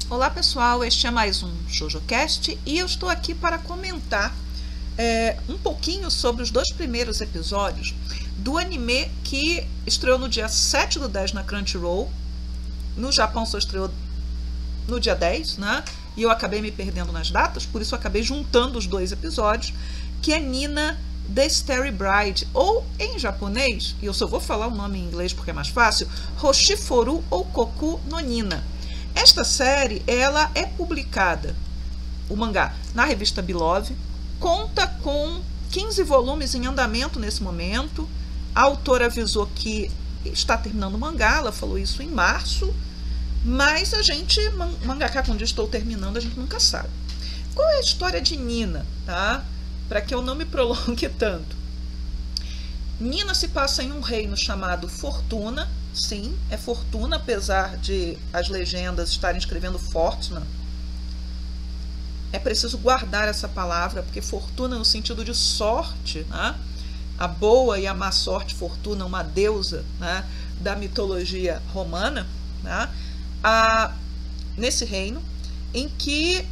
Olá pessoal, este é mais um JoJoCast e eu estou aqui para comentar um pouquinho sobre os 2 primeiros episódios do anime que estreou no dia 7/10 na Crunchyroll. No Japão só estreou no dia 10, né? E eu acabei me perdendo nas datas, por isso eu acabei juntando os 2 episódios, que é Nina The Starry Bride, ou em japonês, e eu só vou falar o nome em inglês porque é mais fácil, Hoshiforu ou Koku no Nina. Esta série, ela é publicada, o mangá, na revista Beloved, conta com 15 volumes em andamento nesse momento. A autora avisou que está terminando o mangá, ela falou isso em março, mas a gente, mangaka, quando estou terminando, a gente nunca sabe. Qual é a história de Nina, tá? Para que eu não me prolongue tanto. Nina se passa em um reino chamado Fortuna. Sim, é Fortuna, apesar de as legendas estarem escrevendo Fortuna. É preciso guardar essa palavra, porque Fortuna no sentido de sorte, né? A boa e a má sorte, Fortuna, uma deusa, né, da mitologia romana, né? Nesse reino em que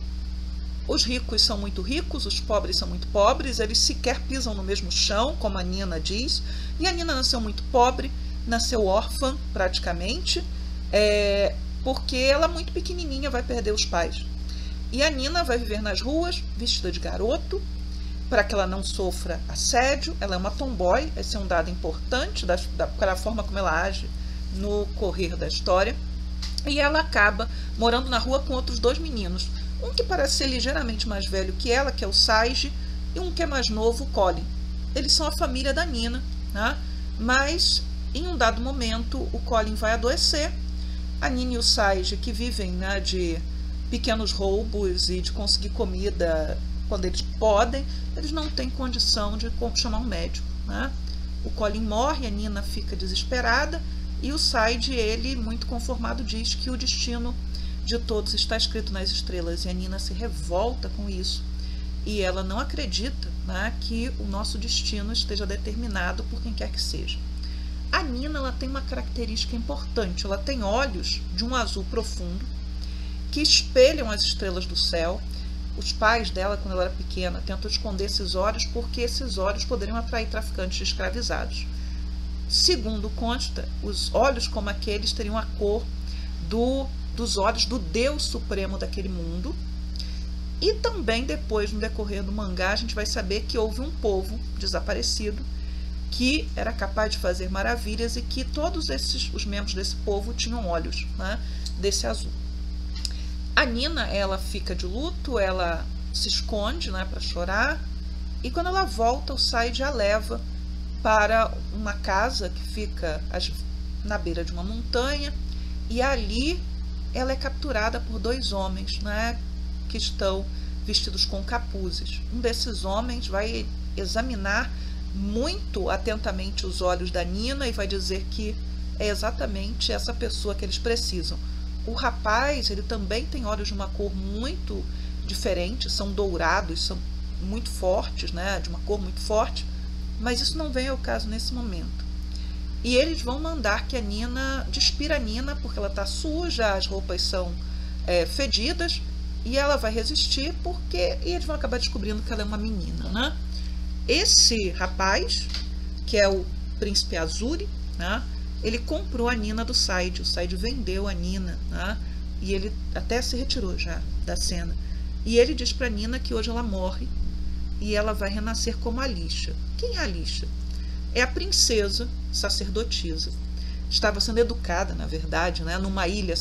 os ricos são muito ricos, os pobres são muito pobres, eles sequer pisam no mesmo chão, como a Nina diz, e a Nina nasceu muito pobre, nasceu órfã praticamente, porque ela muito pequenininha vai perder os pais. E a Nina vai viver nas ruas, vestida de garoto, para que ela não sofra assédio. Ela é uma tomboy, esse é um dado importante para a forma como ela age no correr da história. E ela acaba morando na rua com outros 2 meninos. Um que parece ser ligeiramente mais velho que ela, que é o Saiji, e um que é mais novo, o Colin. Eles são a família da Nina, né? Mas, em um dado momento, o Colin vai adoecer. A Nina e o Saiji, que vivem, né, de pequenos roubos e de conseguir comida quando eles podem, eles não têm condição de chamar um médico, né? O Colin morre, a Nina fica desesperada, e o Saiji, ele, muito conformado, diz que o destino de todos está escrito nas estrelas, e a Nina se revolta com isso, e ela não acredita, né, que o nosso destino esteja determinado por quem quer que seja. A Nina, ela tem uma característica importante, ela tem olhos de um azul profundo que espelham as estrelas do céu. Os pais dela, quando ela era pequena, tentam esconder esses olhos porque esses olhos poderiam atrair traficantes de escravizados. Segundo consta, os olhos como aqueles teriam a cor dos olhos do Deus Supremo daquele mundo. E também depois, no decorrer do mangá, a gente vai saber que houve um povo desaparecido que era capaz de fazer maravilhas e que todos os membros desse povo tinham olhos, né, desse azul. A Nina, ela fica de luto, ela se esconde, né, para chorar, e quando ela volta, o Saiji a leva para uma casa que fica na beira de uma montanha, e ali ela é capturada por 2 homens, né, que estão vestidos com capuzes. Um desses homens vai examinar muito atentamente os olhos da Nina e vai dizer que é exatamente essa pessoa que eles precisam. O rapaz, ele também tem olhos de uma cor muito diferente, são dourados, são muito fortes, né, de uma cor muito forte, mas isso não vem ao caso nesse momento. E eles vão mandar que a Nina despira a Nina, porque ela está suja, as roupas são fedidas, e ela vai resistir, e eles vão acabar descobrindo que ela é uma menina, né? Esse rapaz, que é o príncipe Azuri, né, ele comprou a Nina do Saiji, o Saiji vendeu a Nina, né, e ele até se retirou já da cena. E ele diz para a Nina que hoje ela morre e ela vai renascer como Alisha. Quem é Alisha? É a princesa sacerdotisa. Estava sendo educada, na verdade, né, numa ilha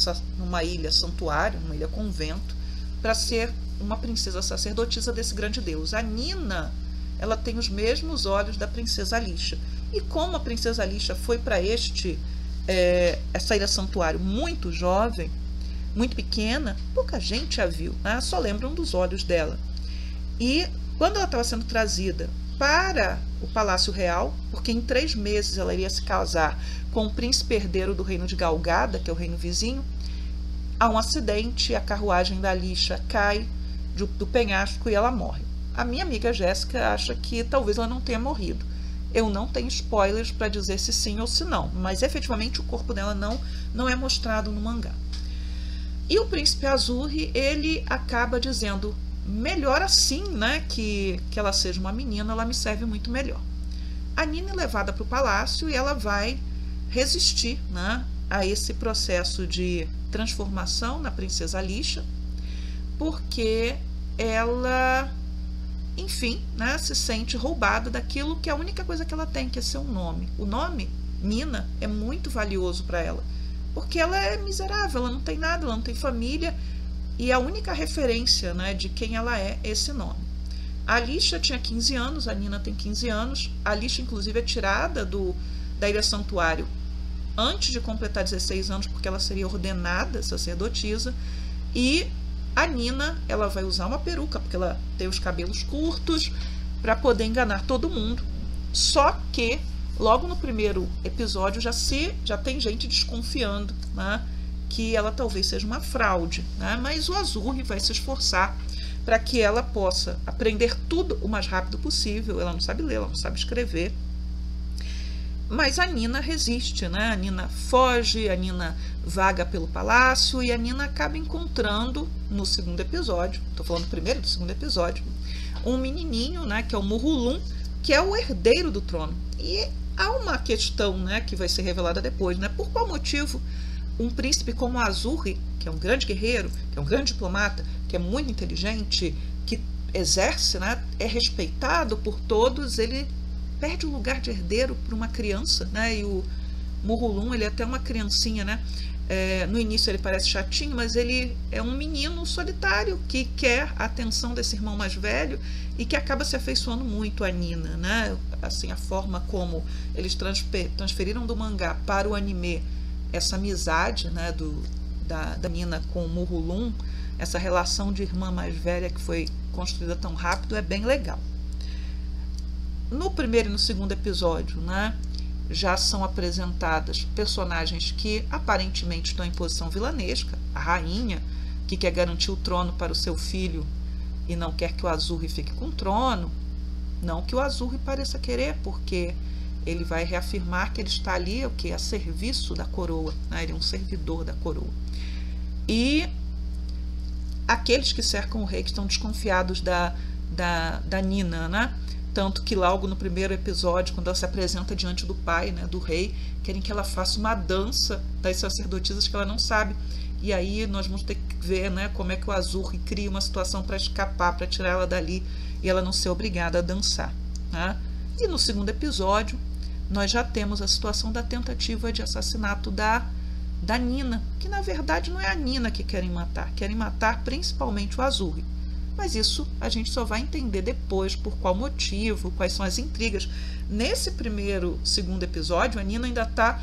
santuário, numa ilha convento, para ser uma princesa sacerdotisa desse grande deus. A Nina, ela tem os mesmos olhos da princesa Alisha. E como a princesa Alisha foi para essa ilha santuário muito jovem, muito pequena, pouca gente a viu, né? Só lembram dos olhos dela. E quando ela estava sendo trazida para o Palácio Real, porque em 3 meses ela iria se casar com o príncipe herdeiro do reino de Galgada, que é o reino vizinho, há um acidente, a carruagem da Alisha cai do penhasco e ela morre. A minha amiga Jéssica acha que talvez ela não tenha morrido. Eu não tenho spoilers para dizer se sim ou se não, mas efetivamente o corpo dela não é mostrado no mangá. E o príncipe Azuri, ele acaba dizendo, melhor assim, né, que ela seja uma menina, ela me serve muito melhor. A Nina é levada para o palácio e ela vai resistir, né, a esse processo de transformação na princesa Alicia, porque ela, enfim, né, se sente roubada daquilo que é a única coisa que ela tem, que é seu nome. O nome, Nina, é muito valioso para ela, porque ela é miserável, ela não tem nada, ela não tem família, e a única referência, né, de quem ela é esse nome. A Alicia tinha 15 anos, a Nina tem 15 anos. A Alicia, inclusive, é tirada da Ilha Santuário antes de completar 16 anos, porque ela seria ordenada sacerdotisa. E a Nina, ela vai usar uma peruca, porque ela tem os cabelos curtos, para poder enganar todo mundo. Só que, logo no primeiro episódio, já tem gente desconfiando, né, que ela talvez seja uma fraude, né? Mas o Azuri vai se esforçar para que ela possa aprender tudo o mais rápido possível. Ela não sabe ler, ela não sabe escrever. Mas a Nina resiste, né? A Nina foge, a Nina vaga pelo palácio e a Nina acaba encontrando no segundo episódio, estou falando do primeiro e do segundo episódio, um menininho, né, que é o Morhullum, que é o herdeiro do trono. E há uma questão, né, que vai ser revelada depois, né? Por qual motivo um príncipe como Azuri, que é um grande guerreiro, que é um grande diplomata, que é muito inteligente, que exerce, né, é respeitado por todos, ele perde o lugar de herdeiro para uma criança, né? E o Morhullum, ele é até uma criancinha, né? No início ele parece chatinho, mas ele é um menino solitário que quer a atenção desse irmão mais velho e que acaba se afeiçoando muito a Nina, né? Assim, a forma como eles transferiram do mangá para o anime essa amizade, né, da Nina com o Morhullum, essa relação de irmã mais velha que foi construída tão rápido, é bem legal. No primeiro e no segundo episódio, né, já são apresentadas personagens que aparentemente estão em posição vilanesca. A rainha, que quer garantir o trono para o seu filho e não quer que o Azuri fique com o trono. Não que o Azuri pareça querer, porque ele vai reafirmar que ele está ali a serviço da coroa, né? Ele é um servidor da coroa. E aqueles que cercam o rei, que estão desconfiados da Nina, né? Tanto que logo no primeiro episódio, quando ela se apresenta diante do pai, né, do rei, querem que ela faça uma dança das sacerdotisas que ela não sabe. E aí nós vamos ter que ver, né, como é que o Azuri cria uma situação para escapar, para tirar ela dali e ela não ser obrigada a dançar, né? E no segundo episódio, nós já temos a situação da tentativa de assassinato da Nina, que na verdade não é a Nina que querem matar principalmente o Azuri. Mas isso a gente só vai entender depois por qual motivo, quais são as intrigas. Nesse segundo episódio, a Nina ainda está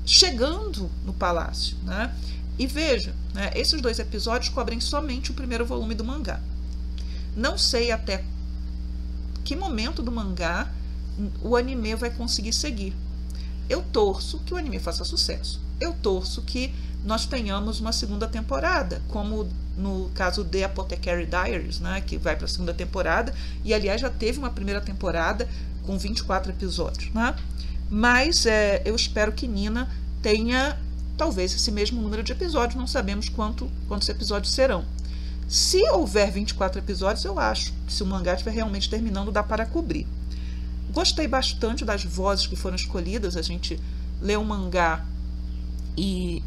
chegando no palácio, né? E veja, né, esses 2 episódios cobrem somente o primeiro volume do mangá. Não sei até que momento do mangá o anime vai conseguir seguir. Eu torço que o anime faça sucesso. Eu torço que nós tenhamos uma segunda temporada, como no caso de Apothecary Diaries, né, que vai para a segunda temporada, e aliás já teve uma primeira temporada com 24 episódios, né? Mas eu espero que Nina tenha talvez esse mesmo número de episódios, não sabemos quantos episódios serão. Se houver 24 episódios, eu acho que se o mangá estiver realmente terminando, dá para cobrir. Gostei bastante das vozes que foram escolhidas. A gente lê o mangá e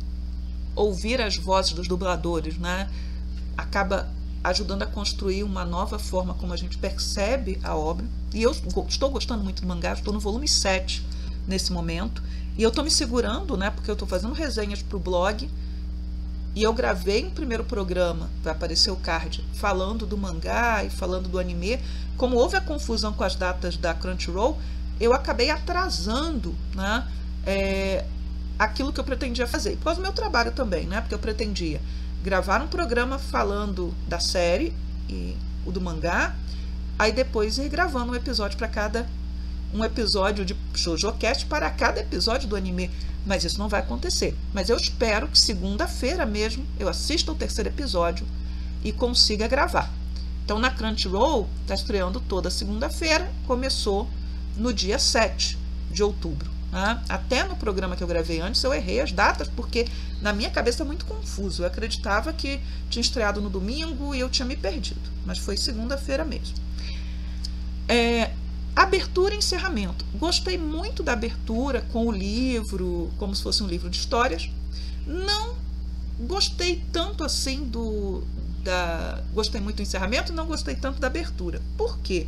ouvir as vozes dos dubladores, né, acaba ajudando a construir uma nova forma como a gente percebe a obra. E eu estou gostando muito do mangá, estou no volume 7 nesse momento. E eu estou me segurando, né, porque eu estou fazendo resenhas para o blog. E eu gravei um primeiro programa, vai aparecer o card, falando do mangá e falando do anime. Como houve a confusão com as datas da Crunchyroll, eu acabei atrasando, né, aquilo que eu pretendia fazer. Por causa do meu trabalho também, né, porque eu pretendia gravar um programa falando da série e o do mangá, aí depois ir gravando um episódio de ShoujoCast para cada episódio do anime. Mas isso não vai acontecer. Mas eu espero que segunda-feira mesmo eu assista o 3º episódio e consiga gravar. Então na Crunchyroll está estreando toda segunda-feira, começou no dia 7 de outubro. né? Até no programa que eu gravei antes eu errei as datas, porque na minha cabeça é muito confuso. Eu acreditava que tinha estreado no domingo e eu tinha me perdido, mas foi segunda-feira mesmo. Abertura e encerramento. Gostei muito da abertura com o livro, como se fosse um livro de histórias. Não gostei tanto assim gostei muito do encerramento, não gostei tanto da abertura. Por quê?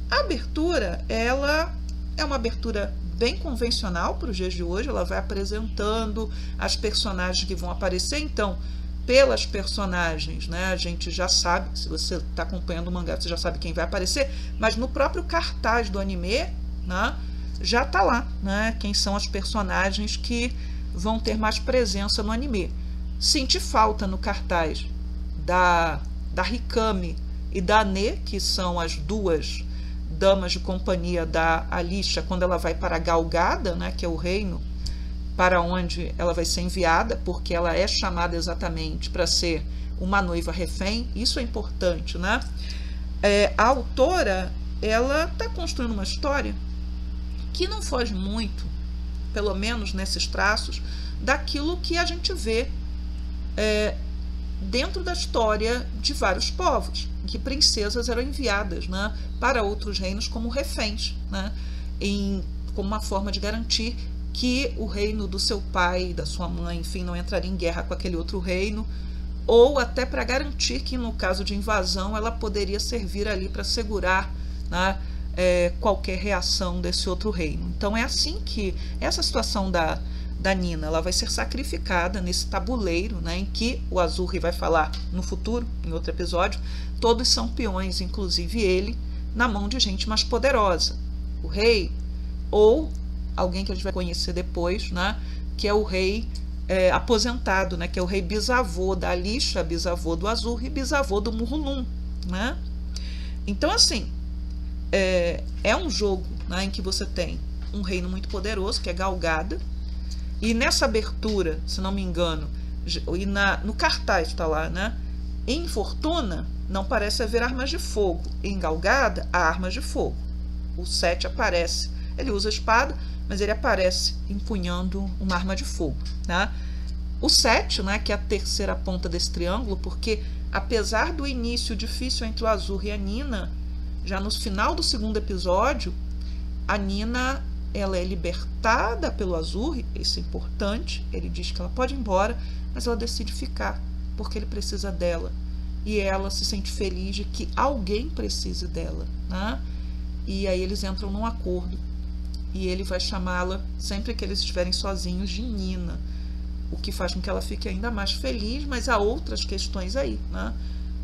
A abertura, ela é uma abertura bem convencional para os dias de hoje. Ela vai apresentando as personagens que vão aparecer. Então, pelas personagens, né, a gente já sabe, se você está acompanhando o mangá, você já sabe quem vai aparecer, mas no próprio cartaz do anime, né, já está lá, né, quem são as personagens que vão ter mais presença no anime. Senti falta no cartaz da Hikami e da Ane, que são as duas damas de companhia da Alicia, quando ela vai para Galgada, né, que é o reino para onde ela vai ser enviada, porque ela é chamada exatamente para ser uma noiva refém. Isso é importante, né? A autora, ela está construindo uma história que não foge muito, pelo menos nesses traços, daquilo que a gente vê dentro da história de vários povos, em que princesas eram enviadas, né, para outros reinos como reféns, né, como uma forma de garantir que o reino do seu pai, da sua mãe, enfim, não entraria em guerra com aquele outro reino, ou até para garantir que, no caso de invasão, ela poderia servir ali para segurar, né, qualquer reação desse outro reino. Então é assim que essa situação da Nina, ela vai ser sacrificada nesse tabuleiro, né, em que o Azuri vai falar no futuro, em outro episódio, todos são peões, inclusive ele, na mão de gente mais poderosa. O rei, ou alguém que a gente vai conhecer depois, né, que é o rei aposentado, né, que é o rei bisavô da Alicia, bisavô do Azuri, bisavô do Murulum, né? Então, assim, é um jogo, né, em que você tem um reino muito poderoso, que é Galgada, e nessa abertura, se não me engano, e no cartaz está lá, né, em Fortuna não parece haver armas de fogo, em Galgada há armas de fogo. O Sete aparece, ele usa a espada, mas ele aparece empunhando uma arma de fogo, né? O 7, né, que é a terceira ponta desse triângulo, porque apesar do início difícil entre o Azuri e a Nina, já no final do segundo episódio, a Nina, ela é libertada pelo Azuri, isso é importante, ele diz que ela pode ir embora, mas ela decide ficar, porque ele precisa dela, e ela se sente feliz de que alguém precise dela, né? E aí eles entram num acordo, e ele vai chamá-la, sempre que eles estiverem sozinhos, de Nina, o que faz com que ela fique ainda mais feliz, mas há outras questões aí, né?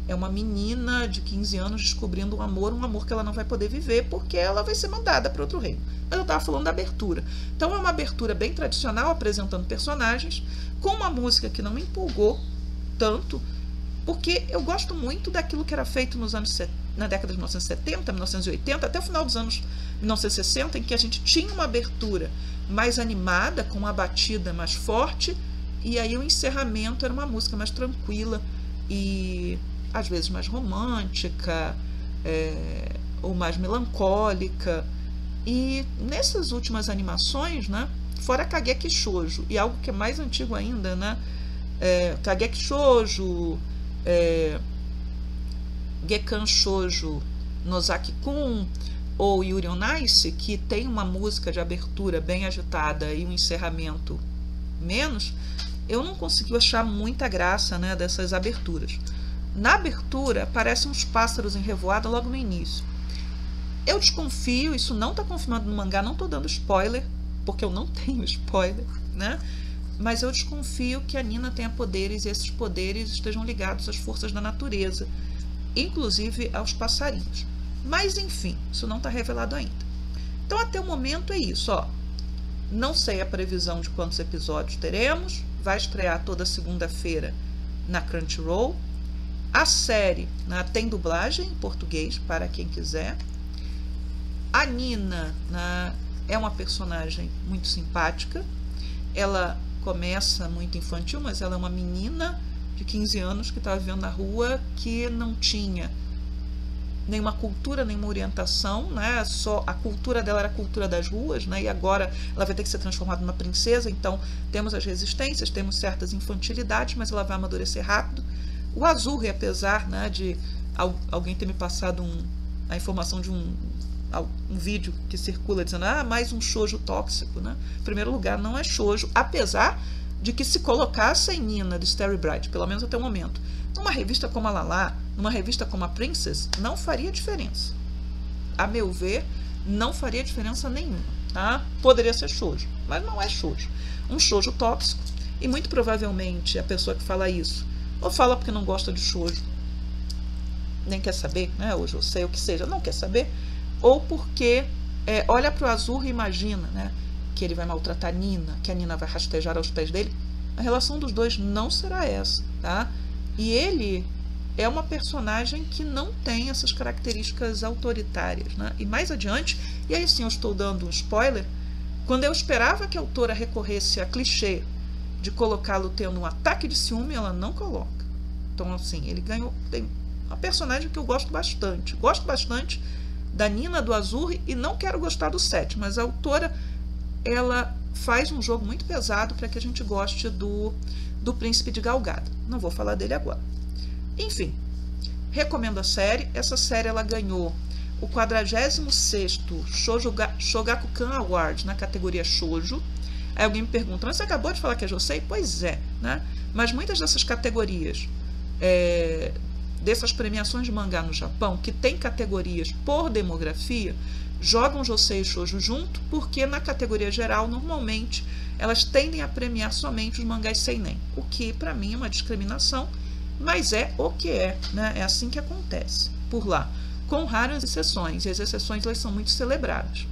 É uma menina de 15 anos descobrindo um amor que ela não vai poder viver, porque ela vai ser mandada para outro reino. Mas eu estava falando da abertura. Então é uma abertura bem tradicional, apresentando personagens, com uma música que não me empolgou tanto, porque eu gosto muito daquilo que era feito na década de 1970, 1980, até o final dos anos 1960, em que a gente tinha uma abertura mais animada, com uma batida mais forte, e aí o encerramento era uma música mais tranquila e às vezes mais romântica, ou mais melancólica. E nessas últimas animações, né, fora Kageki Shoujo, e algo que é mais antigo ainda, né, Kageki Shoujo, Gekan Shoujo Nozaki-kun ou Yuri on Ice, que tem uma música de abertura bem agitada e um encerramento menos, eu não consegui achar muita graça, né, dessas aberturas. Na abertura aparecem uns pássaros em revoada logo no início. Eu desconfio, isso não está confirmado no mangá, não estou dando spoiler, porque eu não tenho spoiler, né? Mas eu desconfio que a Nina tenha poderes e esses poderes estejam ligados às forças da natureza, inclusive aos passarinhos. Mas, enfim, isso não está revelado ainda. Então, até o momento é isso, ó. Não sei a previsão de quantos episódios teremos. Vai estrear toda segunda-feira na Crunchyroll. A série, né, tem dublagem em português, para quem quiser. A Nina, né, é uma personagem muito simpática. Ela começa muito infantil, mas ela é uma menina de 15 anos que estava vivendo na rua, que não tinha nenhuma cultura, nenhuma orientação, né? Só a cultura dela era a cultura das ruas, né? E agora ela vai ter que ser transformada numa princesa, então temos as resistências, temos certas infantilidades, mas ela vai amadurecer rápido. O Azurri, apesar, né, de alguém ter me passado a informação de um vídeo que circula dizendo, mais um shoujo tóxico, né? Em primeiro lugar, não é shoujo, apesar de que se colocasse a Nina do Starry Bright, pelo menos até o momento, numa revista como a Lala, numa revista como a Princess, não faria diferença. A meu ver, não faria diferença nenhuma. Tá? Poderia ser shoujo, mas não é shoujo. Um shoujo tóxico, e muito provavelmente a pessoa que fala isso, ou fala porque não gosta de shoujo, nem quer saber, né? Hoje eu sei o que seja, não quer saber, ou porque olha para o Azurri e imagina, né, que ele vai maltratar a Nina, que a Nina vai rastejar aos pés dele. A relação dos dois não será essa, tá? E ele é uma personagem que não tem essas características autoritárias, né? E mais adiante, e aí sim eu estou dando um spoiler, quando eu esperava que a autora recorresse a clichê de colocá-lo tendo um ataque de ciúme, ela não coloca. Então, assim, ele ganhou. Tem uma personagem que eu gosto bastante. Gosto bastante da Nina, do Azurri, e não quero gostar do Sete, mas a autora, ela faz um jogo muito pesado para que a gente goste do Príncipe de Galgada. Não vou falar dele agora. Enfim, recomendo a série. Essa série ela ganhou o 46º Shogakukan Award na categoria Shoujo. Aí alguém me pergunta, mas você acabou de falar que é Josei? Pois é, né? Mas muitas dessas categorias, dessas premiações de mangá no Japão, que tem categorias por demografia, jogam Josei e Shoujo junto, porque na categoria geral, normalmente, elas tendem a premiar somente os mangás seinen, o que para mim é uma discriminação, mas é o que é, né? É assim que acontece por lá, com raras exceções, e as exceções elas são muito celebradas.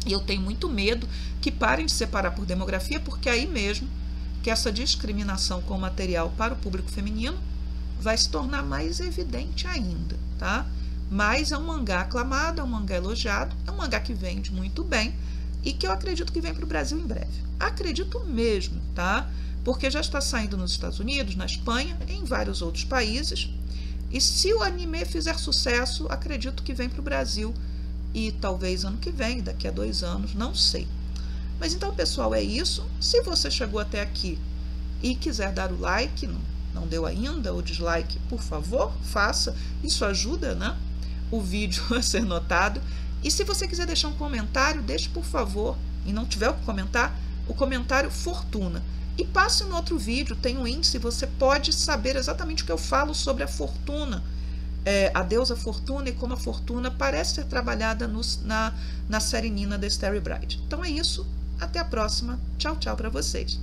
E eu tenho muito medo que parem de separar por demografia, porque aí mesmo que essa discriminação com o material para o público feminino vai se tornar mais evidente ainda, tá? Mas é um mangá aclamado, é um mangá elogiado, é um mangá que vende muito bem e que eu acredito que vem para o Brasil em breve. Acredito mesmo, tá? Porque já está saindo nos Estados Unidos, na Espanha, em vários outros países. E se o anime fizer sucesso, acredito que vem para o Brasil e talvez ano que vem, daqui a 2 anos, não sei. Mas então, pessoal, é isso. Se você chegou até aqui e quiser dar o like, não deu ainda, o dislike, por favor, faça. Isso ajuda, né, o vídeo a ser notado. E se você quiser deixar um comentário, deixe, por favor, e não tiver o que comentar, o comentário Fortuna. E passe no outro vídeo, tem um índice, você pode saber exatamente o que eu falo sobre a Fortuna, a deusa Fortuna, e como a Fortuna parece ser trabalhada na série Nina da Starry Bright. Então é isso, até a próxima, tchau, tchau para vocês.